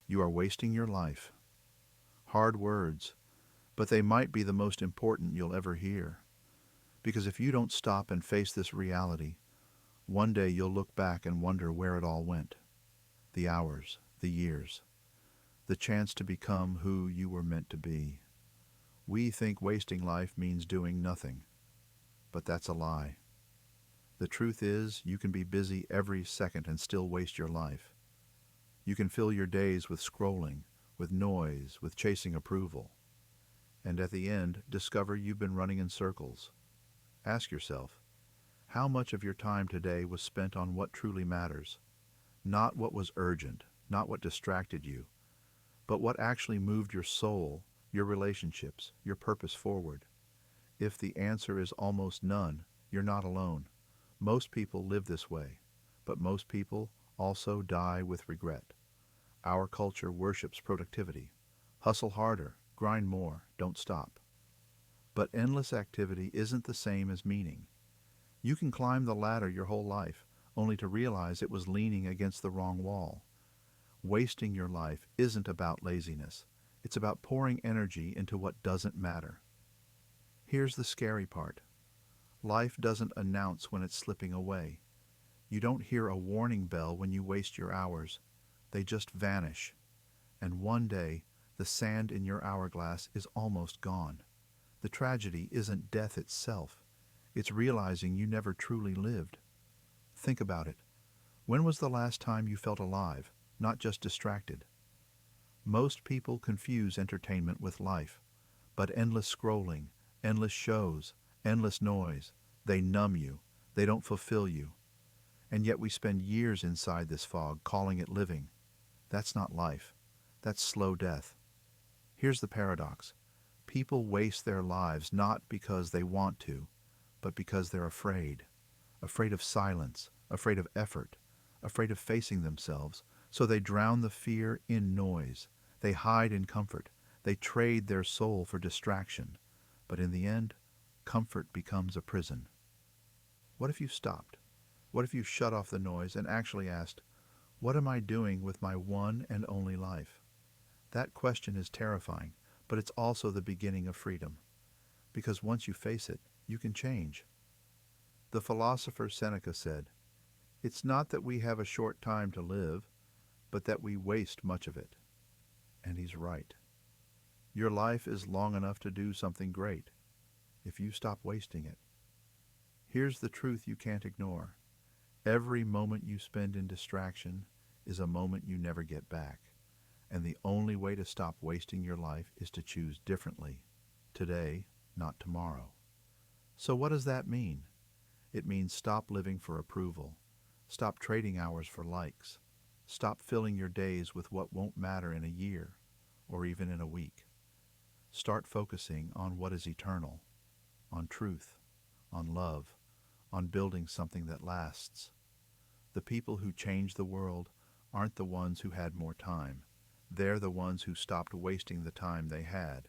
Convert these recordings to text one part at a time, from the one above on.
You are wasting your life. Hard words, but they might be the most important you'll ever hear. Because if you don't stop and face this reality, one day you'll look back and wonder where it all went. The hours, the years, the chance to become who you were meant to be. We think wasting life means doing nothing, but that's a lie. The truth is, you can be busy every second and still waste your life. You can fill your days with scrolling, with noise, with chasing approval, and at the end, discover you've been running in circles. Ask yourself, how much of your time today was spent on what truly matters? Not what was urgent, not what distracted you, but what actually moved your soul, your relationships, your purpose forward. If the answer is almost none, you're not alone. Most people live this way, but most people also die with regret. Our culture worships productivity. Hustle harder, grind more, don't stop. But endless activity isn't the same as meaning. You can climb the ladder your whole life, only to realize it was leaning against the wrong wall. Wasting your life isn't about laziness. It's about pouring energy into what doesn't matter. Here's the scary part. Life doesn't announce when it's slipping away. You don't hear a warning bell when you waste your hours. They just vanish. And one day, the sand in your hourglass is almost gone. The tragedy isn't death itself. It's realizing you never truly lived. Think about it. When was the last time you felt alive, not just distracted? Most people confuse entertainment with life, but endless scrolling, endless shows, endless noise, they numb you, they don't fulfill you. And yet we spend years inside this fog calling it living. That's not life. That's slow death. Here's the paradox. People waste their lives not because they want to, but because they're afraid. Afraid of silence, afraid of effort, afraid of facing themselves, so they drown the fear in noise. They hide in comfort. They trade their soul for distraction. But in the end, comfort becomes a prison. What if you stopped? What if you shut off the noise and actually asked, what am I doing with my one and only life? That question is terrifying, but it's also the beginning of freedom. Because once you face it, you can change. The philosopher Seneca said, "It's not that we have a short time to live, but that we waste much of it." And he's right. Your life is long enough to do something great, if you stop wasting it. Here's the truth you can't ignore. Every moment you spend in distraction is a moment you never get back. And the only way to stop wasting your life is to choose differently. Today, not tomorrow. So what does that mean? It means stop living for approval. Stop trading hours for likes. Stop filling your days with what won't matter in a year or even in a week. Start focusing on what is eternal, on truth, on love, on building something that lasts. The people who change the world aren't the ones who had more time. They're the ones who stopped wasting the time they had.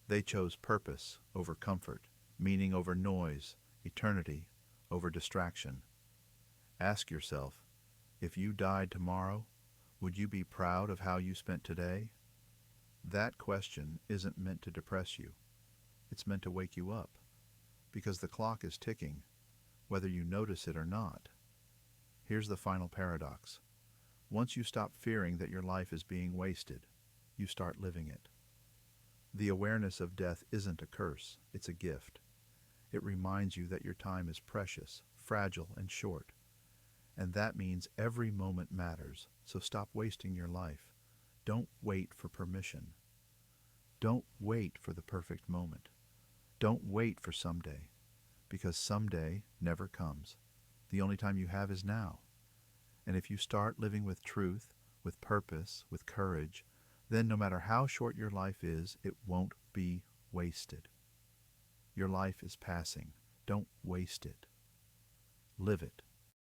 They chose purpose over comfort, meaning over noise, eternity over distraction. Ask yourself, if you died tomorrow, would you be proud of how you spent today? That question isn't meant to depress you. It's meant to wake you up, because the clock is ticking, whether you notice it or not. Here's the final paradox. Once you stop fearing that your life is being wasted, you start living it. The awareness of death isn't a curse, it's a gift. It reminds you that your time is precious, fragile, and short. And that means every moment matters, so stop wasting your life. Don't wait for permission. Don't wait for the perfect moment. Don't wait for someday, because someday never comes. The only time you have is now. And if you start living with truth, with purpose, with courage, then no matter how short your life is, it won't be wasted. Your life is passing. Don't waste it. Live it.